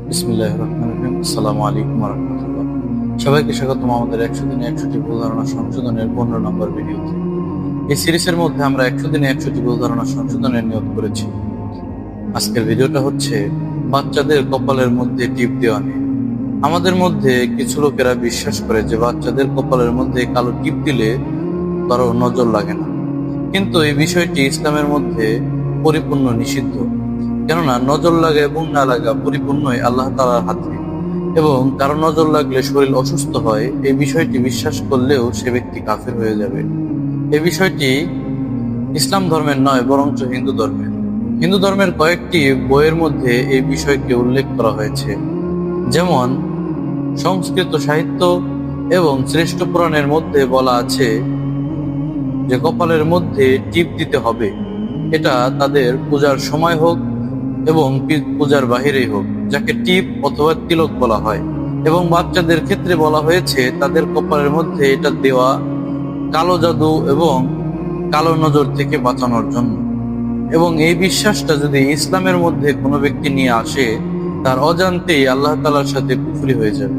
বিসমিল্লাহির রহমানির রহিম। আসসালামু আলাইকুম ওয়া রাহমাতুল্লাহ। সবাইকে স্বাগতম আমাদের 100 দিনে 100টি ভুল ধারণা সংশোধনের 15 নম্বর ভিডিওতে। এই সিরিজের মধ্যে আমরা 100 দিনে 100টি ভুল ধারণা সংশোধনের নিয়ত করেছি। আজকের ভিডিওটা হচ্ছে বাচ্চাদের কপালের মধ্যে টিপ দেওয়া নিয়ে। আমাদের মধ্যে কিছু লোকেরা বিশ্বাস করে যে বাচ্চাদের কপালের মধ্যে কালো টিপ দিলে কারো নজর লাগে না, কিন্তু এই বিষয়টি ইসলামের মধ্যে পরিপূর্ণ নিষিদ্ধ। কেননা নজর লাগা এবং না লাগা পরিপূর্ণই আল্লাহ তাআলার হাতে, এবং কারো নজর লাগলে শরীর অসুস্থ হয়, এই বিষয়টি বিশ্বাস করলেও সে ব্যক্তি কাফের হয়ে যাবে। এই বিষয়টি ইসলাম ধর্মের নয়, বরঞ্চ হিন্দু ধর্মের। হিন্দু ধর্মের কয়েকটি বইয়ের মধ্যে এই বিষয়টি উল্লেখ করা হয়েছে, যেমন সংস্কৃত সাহিত্য এবং শ্রেষ্ঠ পুরাণের মধ্যে বলা আছে যে কপালের মধ্যে টিপ দিতে হবে। এটা তাদের পূজার সময় হোক এবং পূজার বাহিরেই হোক, যাকে টিপ অথবা তিলক বলা হয়। এবং বাচ্চাদের ক্ষেত্রে বলা হয়েছে তাদের কপালের মধ্যে এটা দেওয়া কালো জাদু এবং কালো নজর থেকে বাঁচানোর জন্য। এবং এই বিশ্বাসটা যদি ইসলামের মধ্যে কোনো ব্যক্তি নিয়ে আসে, তার অজান্তেই আল্লাহ তাআলার সাথে কুফরি হয়ে যাবে।